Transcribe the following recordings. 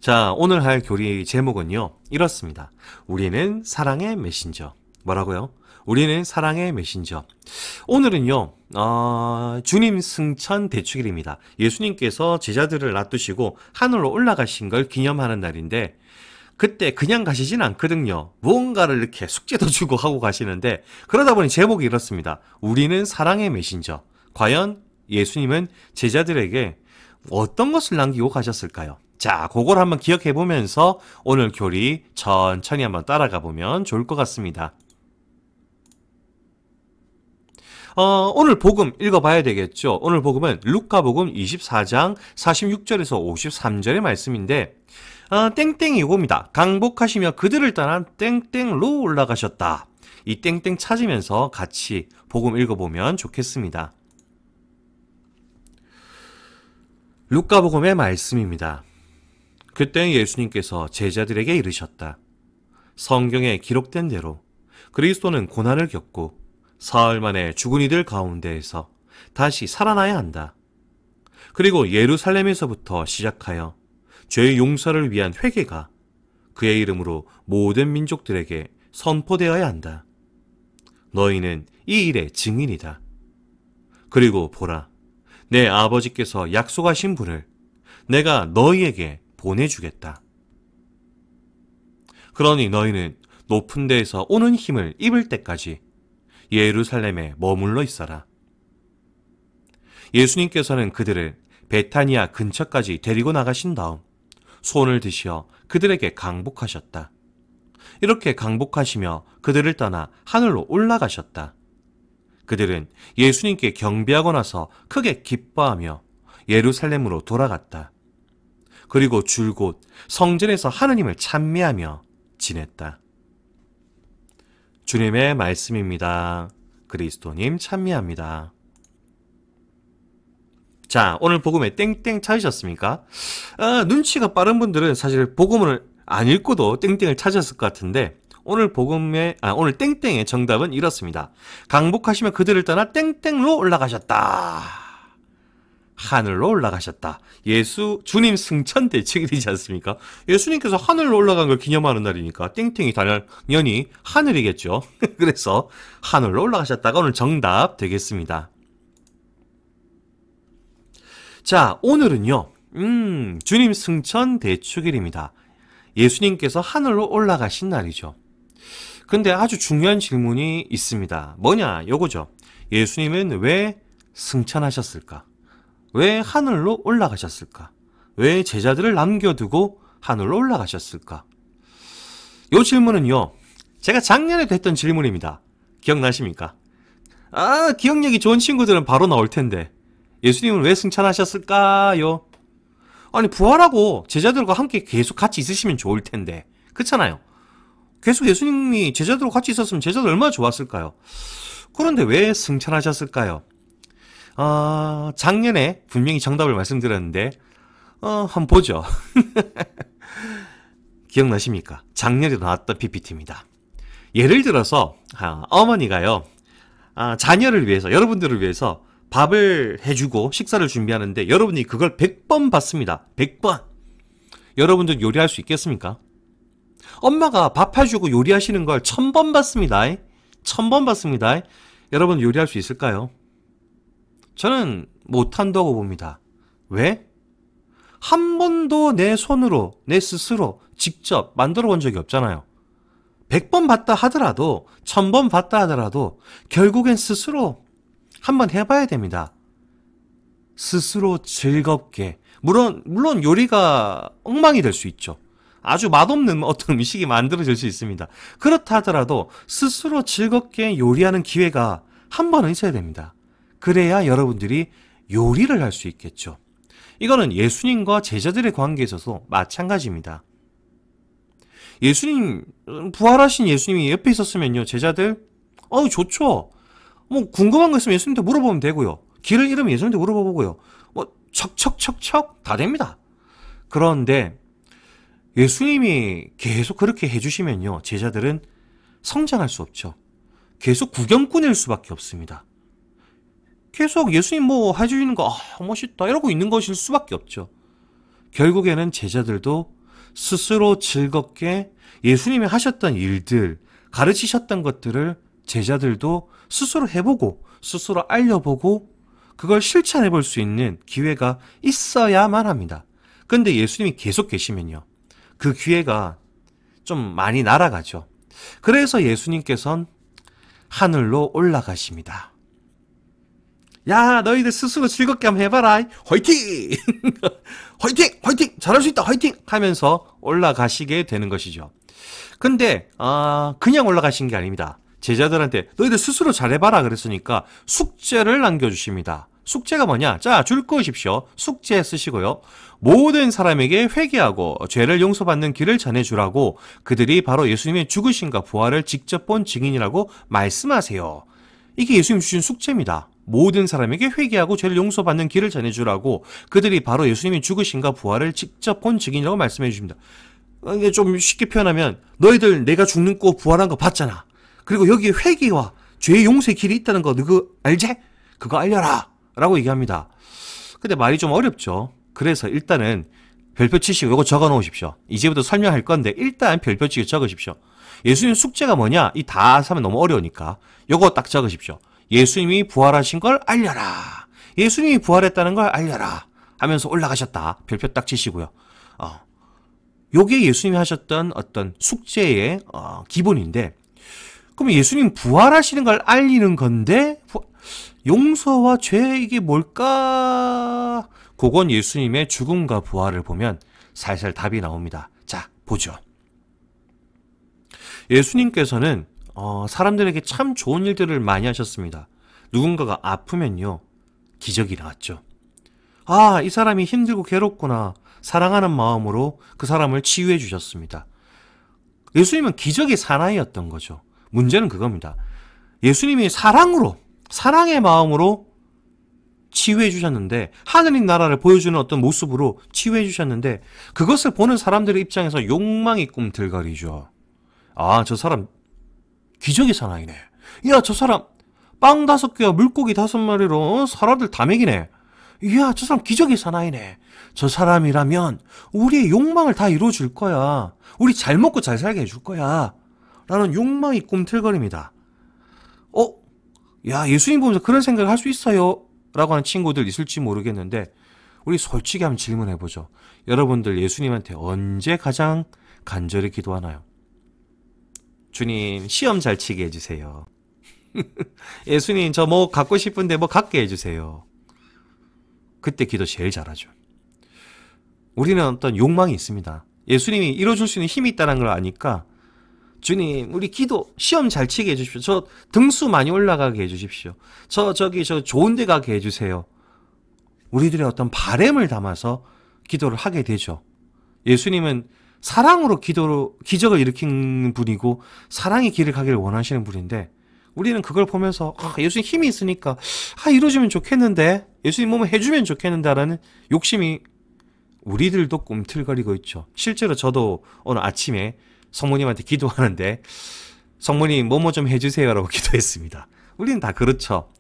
자, 오늘 할 교리 제목은요, 이렇습니다. 우리는 사랑의 메신저. 뭐라고요? 우리는 사랑의 메신저. 오늘은요, 주님 승천 대축일입니다. 예수님께서 제자들을 놔두시고 하늘로 올라가신 걸 기념하는 날인데, 그때 그냥 가시진 않거든요. 무언가를 이렇게 숙제도 주고 하고 가시는데, 그러다 보니 제목이 이렇습니다. 우리는 사랑의 메신저. 과연 예수님은 제자들에게 어떤 것을 남기고 가셨을까요? 자, 그걸 한번 기억해 보면서 오늘 교리 천천히 한번 따라가 보면 좋을 것 같습니다. 오늘 복음 읽어봐야 되겠죠. 오늘 복음은 루카복음 24장 46절에서 53절의 말씀인데, 땡땡이 이겁니다. 강복하시며 그들을 떠나 땡땡로 올라가셨다. 이 땡땡 찾으면서 같이 복음 읽어보면 좋겠습니다. 루카복음의 말씀입니다. 그때 예수님께서 제자들에게 이르셨다. 성경에 기록된 대로 그리스도는 고난을 겪고 사흘 만에 죽은 이들 가운데에서 다시 살아나야 한다. 그리고 예루살렘에서부터 시작하여 죄의 용서를 위한 회개가 그의 이름으로 모든 민족들에게 선포되어야 한다. 너희는 이 일의 증인이다. 그리고 보라, 내 아버지께서 약속하신 분을 내가 너희에게 보내주겠다. 그러니 너희는 높은 데에서 오는 힘을 입을 때까지 예루살렘에 머물러 있어라. 예수님께서는 그들을 베타니아 근처까지 데리고 나가신 다음 손을 드시어 그들에게 강복하셨다. 이렇게 강복하시며 그들을 떠나 하늘로 올라가셨다. 그들은 예수님께 경배하고 나서 크게 기뻐하며 예루살렘으로 돌아갔다. 그리고 줄곧 성전에서 하느님을 찬미하며 지냈다. 주님의 말씀입니다. 그리스도님 찬미합니다. 자, 오늘 복음에 땡땡 찾으셨습니까? 눈치가 빠른 분들은 사실 복음을 안 읽고도 땡땡을 찾았을 것 같은데, 오늘 오늘 땡땡의 정답은 이렇습니다. 강복하시며 그들을 떠나 땡땡로 올라가셨다. 하늘로 올라가셨다. 주님 승천 대축일이지 않습니까? 예수님께서 하늘로 올라간 걸 기념하는 날이니까 땡땡이 당연히 하늘이겠죠. 그래서 하늘로 올라가셨다가 오늘 정답 되겠습니다. 자, 오늘은요, 주님 승천 대축일입니다. 예수님께서 하늘로 올라가신 날이죠. 근데 아주 중요한 질문이 있습니다. 뭐냐, 요거죠. 예수님은 왜 승천하셨을까? 왜 하늘로 올라가셨을까? 왜 제자들을 남겨두고 하늘로 올라가셨을까? 요 질문은요, 제가 작년에도 했던 질문입니다. 기억나십니까? 기억력이 좋은 친구들은 바로 나올 텐데, 예수님은 왜 승천하셨을까요? 아니, 부활하고 제자들과 함께 계속 같이 있으시면 좋을 텐데, 그렇잖아요. 계속 예수님이 제자들과 같이 있었으면 제자들 얼마나 좋았을까요? 그런데 왜 승천하셨을까요? 작년에 분명히 정답을 말씀드렸는데, 한번 보죠. 기억나십니까? 작년에 나왔던 PPT입니다. 예를 들어서, 어머니가요, 자녀를 위해서, 여러분들을 위해서 밥을 해주고 식사를 준비하는데, 여러분이 그걸 100번 받습니다. 100번. 여러분들 요리할 수 있겠습니까? 엄마가 밥 해주고 요리하시는 걸 1000번 받습니다. 1000번 받습니다. 여러분 요리할 수 있을까요? 저는 못한다고 봅니다. 왜? 한 번도 내 손으로, 내 스스로 직접 만들어 본 적이 없잖아요. 100번 봤다 하더라도, 1000번 봤다 하더라도 결국엔 스스로 한번 해봐야 됩니다. 스스로 즐겁게. 물론 요리가 엉망이 될 수 있죠. 아주 맛없는 어떤 음식이 만들어질 수 있습니다. 그렇다 하더라도 스스로 즐겁게 요리하는 기회가 한 번은 있어야 됩니다. 그래야 여러분들이 요리를 할 수 있겠죠. 이거는 예수님과 제자들의 관계에 있어서 마찬가지입니다. 부활하신 예수님이 옆에 있었으면요, 제자들, 좋죠. 뭐, 궁금한 거 있으면 예수님한테 물어보면 되고요. 길을 잃으면 예수님한테 물어보고요. 뭐, 척척척척 다 됩니다. 그런데 예수님이 계속 그렇게 해주시면요, 제자들은 성장할 수 없죠. 계속 구경꾼일 수밖에 없습니다. 계속 예수님 뭐 해주시는 거 멋있다 이러고 있는 것일 수밖에 없죠. 결국에는 제자들도 스스로 즐겁게 예수님이 하셨던 일들, 가르치셨던 것들을 제자들도 스스로 해보고 스스로 알려보고 그걸 실천해 볼 수 있는 기회가 있어야만 합니다. 근데 예수님이 계속 계시면요, 그 기회가 좀 많이 날아가죠. 그래서 예수님께서는 하늘로 올라가십니다. 야, 너희들 스스로 즐겁게 한번 해봐라. 화이팅! 화이팅! 화이팅! 잘할 수 있다. 화이팅! 하면서 올라가시게 되는 것이죠. 근데 그냥 올라가신 게 아닙니다. 제자들한테 너희들 스스로 잘해봐라 그랬으니까 숙제를 남겨주십니다. 숙제가 뭐냐? 자, 줄 거십시오. 숙제 쓰시고요. 모든 사람에게 회개하고 죄를 용서받는 길을 전해주라고 그들이 바로 예수님의 죽으심과 부활을 직접 본 증인이라고 말씀하세요. 이게 예수님 주신 숙제입니다. 모든 사람에게 회개하고 죄를 용서받는 길을 전해주라고 그들이 바로 예수님의 죽으심과 부활을 직접 본 증인이라고 말씀해 주십니다. 이게 좀 쉽게 표현하면 너희들 내가 죽는 거 부활한 거 봤잖아. 그리고 여기에 회개와 죄의 용서의 길이 있다는 거 너그 알지? 그거 알려라 라고 얘기합니다. 근데 말이 좀 어렵죠. 그래서 일단은 별표 치시고 이거 적어 놓으십시오. 이제부터 설명할 건데 일단 별표 치고 적으십시오. 예수님 숙제가 뭐냐? 이 다 하면 너무 어려우니까 요거 딱 적으십시오. 예수님이 부활하신 걸 알려라. 예수님이 부활했다는 걸 알려라 하면서 올라가셨다. 별표 딱 치시고요. 요게 예수님이 하셨던 어떤 숙제의 기본인데, 그럼 예수님 부활하시는 걸 알리는 건데 용서와 죄 이게 뭘까? 그건 예수님의 죽음과 부활을 보면 살살 답이 나옵니다. 자, 보죠. 예수님께서는 사람들에게 참 좋은 일들을 많이 하셨습니다. 누군가가 아프면요, 기적이 나왔죠. 아, 이 사람이 힘들고 괴롭구나. 사랑하는 마음으로 그 사람을 치유해 주셨습니다. 예수님은 기적의 사나이였던 거죠. 문제는 그겁니다. 예수님이 사랑의 마음으로 치유해 주셨는데, 하느님 나라를 보여주는 어떤 모습으로 치유해 주셨는데, 그것을 보는 사람들의 입장에서 욕망이 꿈틀거리죠. 아, 저 사람 기적의 사나이네. 야, 저 사람 빵 5개와 물고기 5마리로 사람들 다 먹이네. 이야, 저 사람 기적의 사나이네. 저 사람이라면 우리의 욕망을 다 이루어줄 거야. 우리 잘 먹고 잘 살게 해줄 거야. 라는 욕망이 꿈틀거립니다. 야, 예수님 보면서 그런 생각을 할 수 있어요? 라고 하는 친구들 있을지 모르겠는데, 우리 솔직히 한번 질문해보죠. 여러분들 예수님한테 언제 가장 간절히 기도하나요? 주님, 시험 잘 치게 해주세요. 예수님, 저 뭐 갖고 싶은데 뭐 갖게 해주세요. 그때 기도 제일 잘하죠. 우리는 어떤 욕망이 있습니다. 예수님이 이뤄줄 수 있는 힘이 있다는 걸 아니까, 주님, 우리 기도 시험 잘 치게 해주십시오. 저 등수 많이 올라가게 해주십시오. 저 좋은 데 가게 해주세요. 우리들의 어떤 바램을 담아서 기도를 하게 되죠. 예수님은 사랑으로 기적을 일으키는 분이고 사랑의 길을 가기를 원하시는 분인데, 우리는 그걸 보면서 예수님 힘이 있으니까 이루어지면 좋겠는데, 예수님 몸을 해주면 좋겠는데 라는 욕심이 우리들도 꿈틀거리고 있죠. 실제로 저도 오늘 아침에 성모님한테 기도하는데, 성모님 뭐뭐 좀 해주세요 라고 기도했습니다. 우리는 다 그렇죠.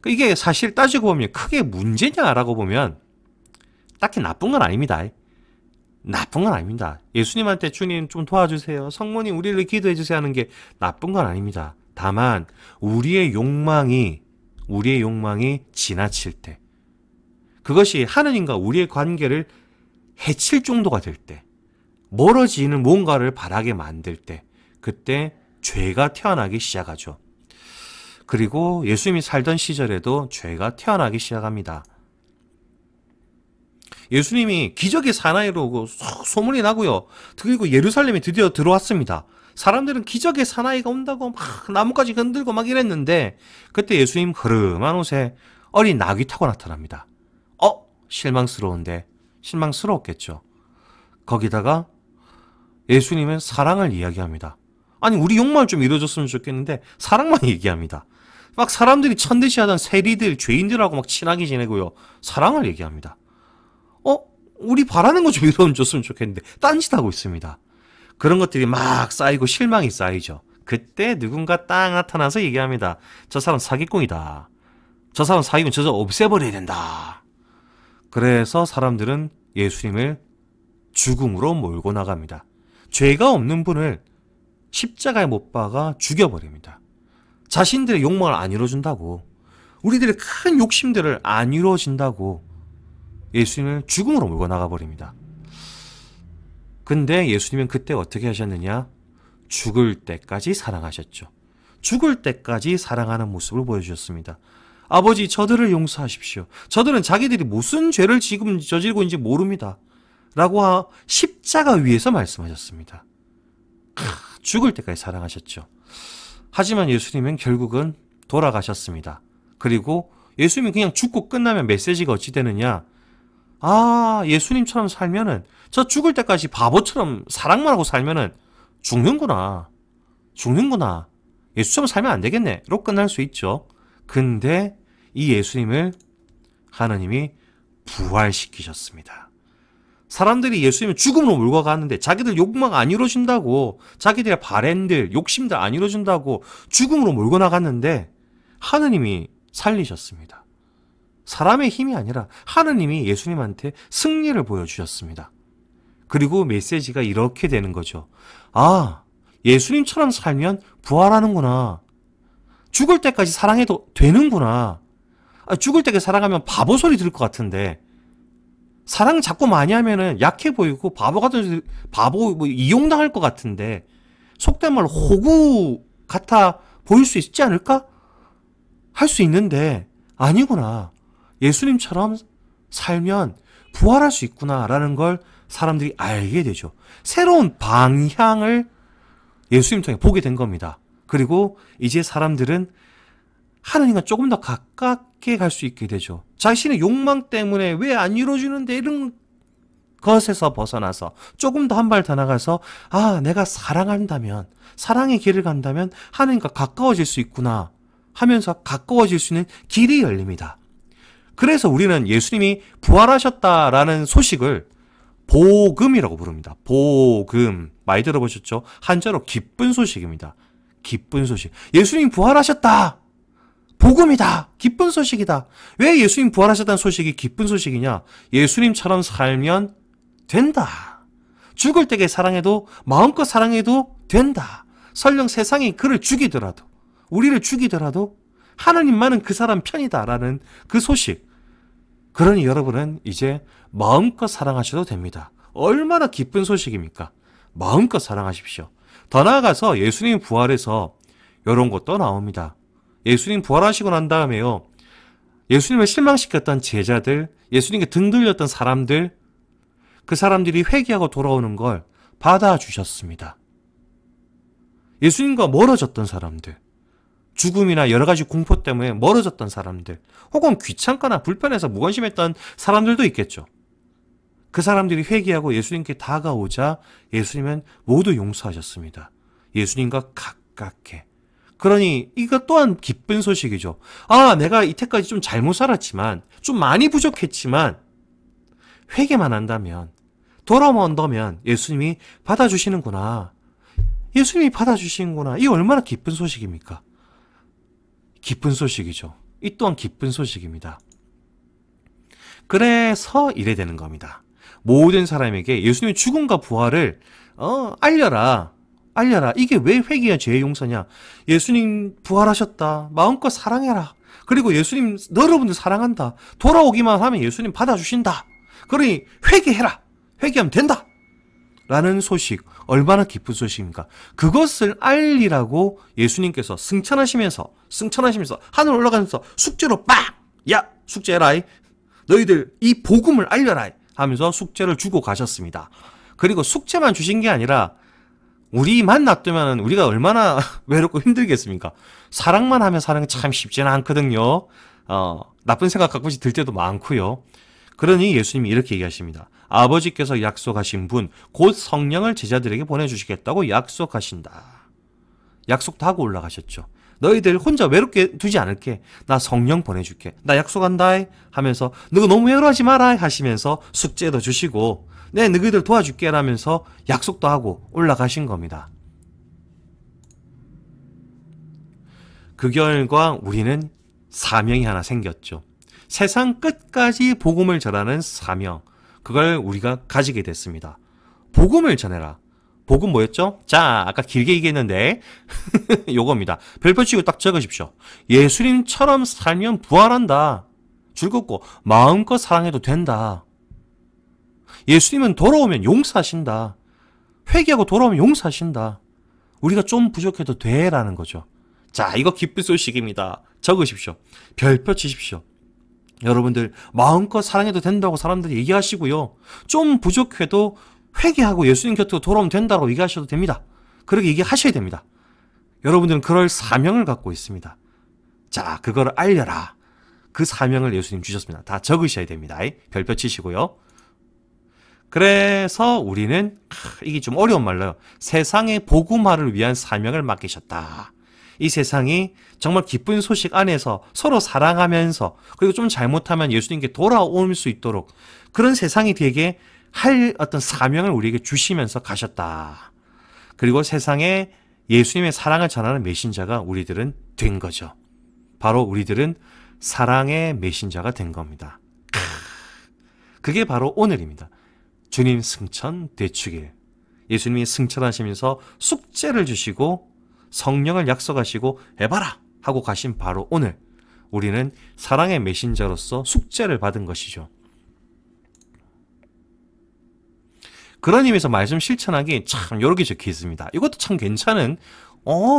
이게 사실 따지고 보면 크게 문제냐라고 보면 딱히 나쁜 건 아닙니다. 나쁜 건 아닙니다. 예수님한테 주님 좀 도와주세요, 성모님 우리를 기도해 주세요 하는 게 나쁜 건 아닙니다. 다만 우리의 욕망이 지나칠 때, 그것이 하느님과 우리의 관계를 해칠 정도가 될 때, 멀어지는 뭔가를 바라게 만들 때, 그때 죄가 태어나기 시작하죠. 그리고 예수님이 살던 시절에도 죄가 태어나기 시작합니다. 예수님이 기적의 사나이로 소문이 나고요. 그리고 예루살렘에 드디어 들어왔습니다. 사람들은 기적의 사나이가 온다고 막 나뭇가지 흔들고 막 이랬는데, 그때 예수님 흐름한 옷에 어린 나귀 타고 나타납니다. 실망스러웠겠죠. 거기다가 예수님은 사랑을 이야기합니다. 아니, 우리 욕망을 좀 이루어졌으면 좋겠는데 사랑만 얘기합니다. 막 사람들이 천대시 하던 세리들, 죄인들하고 막 친하게 지내고요, 사랑을 얘기합니다. 우리 바라는 거 좀 이루어졌으면 좋겠는데 딴짓하고 있습니다. 그런 것들이 막 쌓이고 실망이 쌓이죠. 그때 누군가 딱 나타나서 얘기합니다. 저 사람 사기꾼이다. 저 사람 사기꾼 저 없애버려야 된다. 그래서 사람들은 예수님을 죽음으로 몰고 나갑니다. 죄가 없는 분을 십자가에 못 박아 죽여버립니다. 자신들의 욕망을 안 이뤄준다고, 우리들의 큰 욕심들을 안 이루어진다고 예수님을 죽음으로 몰고 나가버립니다. 근데 예수님은 그때 어떻게 하셨느냐? 죽을 때까지 사랑하셨죠. 죽을 때까지 사랑하는 모습을 보여주셨습니다. 아버지, 저들을 용서하십시오. 저들은 자기들이 무슨 죄를 지금 저지르고 있는지 모릅니다. 라고 십자가 위에서 말씀하셨습니다. 죽을 때까지 사랑하셨죠. 하지만 예수님은 결국은 돌아가셨습니다. 그리고 예수님이 그냥 죽고 끝나면 메시지가 어찌 되느냐? 아, 예수님처럼 살면은, 저 죽을 때까지 바보처럼 사랑만 하고 살면은 죽는구나. 예수처럼 살면 안 되겠네. 로 끝날 수 있죠. 근데 이 예수님을 하나님이 부활시키셨습니다. 사람들이 예수님을 죽음으로 몰고 가는데 자기들 욕망 안 이루어진다고, 자기들의 바램들, 욕심들 안 이루어진다고 죽음으로 몰고 나갔는데 하느님이 살리셨습니다. 사람의 힘이 아니라 하느님이 예수님한테 승리를 보여주셨습니다. 그리고 메시지가 이렇게 되는 거죠. 아, 예수님처럼 살면 부활하는구나. 죽을 때까지 사랑해도 되는구나. 죽을 때까지 사랑하면 바보 소리 들을 것 같은데, 사랑 자꾸 많이 하면은 약해 보이고 바보 같은, 이용당할 것 같은데, 속된 말로 호구 같아 보일 수 있지 않을까? 할 수 있는데 아니구나. 예수님처럼 살면 부활할 수 있구나라는 걸 사람들이 알게 되죠. 새로운 방향을 예수님 통해 보게 된 겁니다. 그리고 이제 사람들은 하나님과 조금 더 가깝게 갈 수 있게 되죠. 자신의 욕망 때문에 왜 안 이루어지는데 이런 것에서 벗어나서 조금 더 한 발 더 나가서, 아, 내가 사랑한다면, 사랑의 길을 간다면 하나님과 가까워질 수 있구나 하면서 가까워질 수 있는 길이 열립니다. 그래서 우리는 예수님이 부활하셨다라는 소식을 복음이라고 부릅니다. 복음. 많이 들어보셨죠? 한자로 기쁜 소식입니다. 기쁜 소식. 예수님 부활하셨다. 복음이다. 기쁜 소식이다. 왜 예수님 부활하셨다는 소식이 기쁜 소식이냐? 예수님처럼 살면 된다. 죽을 때까지 사랑해도, 마음껏 사랑해도 된다. 설령 세상이 그를 죽이더라도, 우리를 죽이더라도 하나님만은 그 사람 편이다라는 그 소식. 그러니 여러분은 이제 마음껏 사랑하셔도 됩니다. 얼마나 기쁜 소식입니까? 마음껏 사랑하십시오. 더 나아가서 예수님 부활해서 이런 것도 나옵니다. 예수님 부활하시고 난 다음에요, 예수님을 실망시켰던 제자들, 예수님께 등 돌렸던 사람들, 그 사람들이 회개하고 돌아오는 걸 받아주셨습니다. 예수님과 멀어졌던 사람들, 죽음이나 여러 가지 공포 때문에 멀어졌던 사람들, 혹은 귀찮거나 불편해서 무관심했던 사람들도 있겠죠. 그 사람들이 회개하고 예수님께 다가오자 예수님은 모두 용서하셨습니다. 예수님과 가깝게. 그러니 이것 또한 기쁜 소식이죠. 아, 내가 이때까지 좀 잘못 살았지만, 좀 많이 부족했지만 회개만 한다면, 돌아온다면 예수님이 받아주시는구나. 예수님이 받아주시는구나. 이 얼마나 기쁜 소식입니까? 기쁜 소식이죠. 이 또한 기쁜 소식입니다. 그래서 이래 되는 겁니다. 모든 사람에게 예수님의 죽음과 부활을 알려라. 이게 왜 회개야 죄의 용서냐? 예수님 부활하셨다. 마음껏 사랑해라. 그리고 예수님 여러분들 사랑한다. 돌아오기만 하면 예수님 받아주신다. 그러니 회개해라. 회개하면 된다. 라는 소식, 얼마나 기쁜 소식입니까? 그것을 알리라고 예수님께서 승천하시면서 하늘 올라가면서 숙제로 빡! 야, 숙제해라. 너희들 이 복음을 알려라 하면서 숙제를 주고 가셨습니다. 그리고 숙제만 주신 게 아니라 우리만 놔두면 우리가 얼마나 외롭고 힘들겠습니까? 사랑만 하면 사는 게 참 쉽지는 않거든요. 나쁜 생각 가끔씩 들 때도 많고요. 그러니 예수님이 이렇게 얘기하십니다. 아버지께서 약속하신 분, 곧 성령을 제자들에게 보내주시겠다고 약속하신다. 약속도 하고 올라가셨죠. 너희들 혼자 외롭게 두지 않을게. 나 성령 보내줄게. 나 약속한다 하면서 너 너무 외로워하지 마라 하시면서 숙제도 주시고 내 너희들 도와줄게 라면서 약속도 하고 올라가신 겁니다. 그 결과 우리는 사명이 하나 생겼죠. 세상 끝까지 복음을 전하는 사명. 그걸 우리가 가지게 됐습니다. 복음을 전해라. 복음 뭐였죠? 자, 아까 길게 얘기했는데 요겁니다. 별표 치고 딱 적으십시오. 예수님처럼 살면 부활한다. 즐겁고 마음껏 사랑해도 된다. 예수님은 돌아오면 용서하신다. 회개하고 돌아오면 용서하신다. 우리가 좀 부족해도 돼라는 거죠. 자, 이거 기쁜 소식입니다. 적으십시오. 별표 치십시오. 여러분들 마음껏 사랑해도 된다고 사람들이 얘기하시고요. 좀 부족해도 회개하고 예수님 곁으로 돌아오면 된다고 얘기하셔도 됩니다. 그렇게 얘기하셔야 됩니다. 여러분들은 그럴 사명을 갖고 있습니다. 자, 그걸 알려라. 그 사명을 예수님 주셨습니다. 다 적으셔야 됩니다. 별표 치시고요. 그래서 우리는 이게 좀 어려운 말로요. 세상의 복음화를 위한 사명을 맡기셨다. 이 세상이 정말 기쁜 소식 안에서 서로 사랑하면서 그리고 좀 잘못하면 예수님께 돌아올 수 있도록 그런 세상이 되게 할 어떤 사명을 우리에게 주시면서 가셨다. 그리고 세상에 예수님의 사랑을 전하는 메신저가 우리들은 된 거죠. 바로 우리들은 사랑의 메신저가 된 겁니다. 그게 바로 오늘입니다. 주님 승천 되추길. 예수님이 승천하시면서 숙제를 주시고 성령을 약속하시고 해봐라 하고 가신 바로 오늘 우리는 사랑의 메신저로서 숙제를 받은 것이죠. 그런 의미에서 말씀 실천하기 참 여러 개 적혀 있습니다. 이것도 참 괜찮은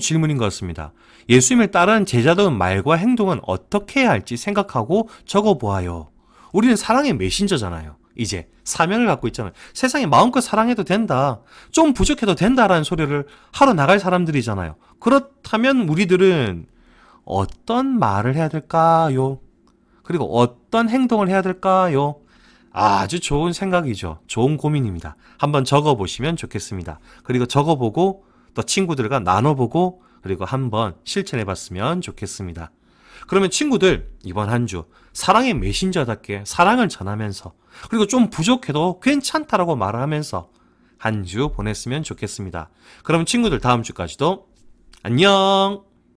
질문인 것 같습니다. 예수님을 따르는 제자다운 말과 행동은 어떻게 해야 할지 생각하고 적어보아요. 우리는 사랑의 메신저잖아요. 이제 사명을 갖고 있잖아요. 세상에 마음껏 사랑해도 된다. 좀 부족해도 된다라는 소리를 하러 나갈 사람들이잖아요. 그렇다면 우리들은 어떤 말을 해야 될까요? 그리고 어떤 행동을 해야 될까요? 아주 좋은 생각이죠. 좋은 고민입니다. 한번 적어보시면 좋겠습니다. 그리고 적어보고 또 친구들과 나눠보고 그리고 한번 실천해봤으면 좋겠습니다. 그러면 친구들 이번 한 주 사랑의 메신저답게 사랑을 전하면서 그리고 좀 부족해도 괜찮다라고 말을 하면서 한 주 보냈으면 좋겠습니다. 그러면 친구들 다음 주까지도 안녕.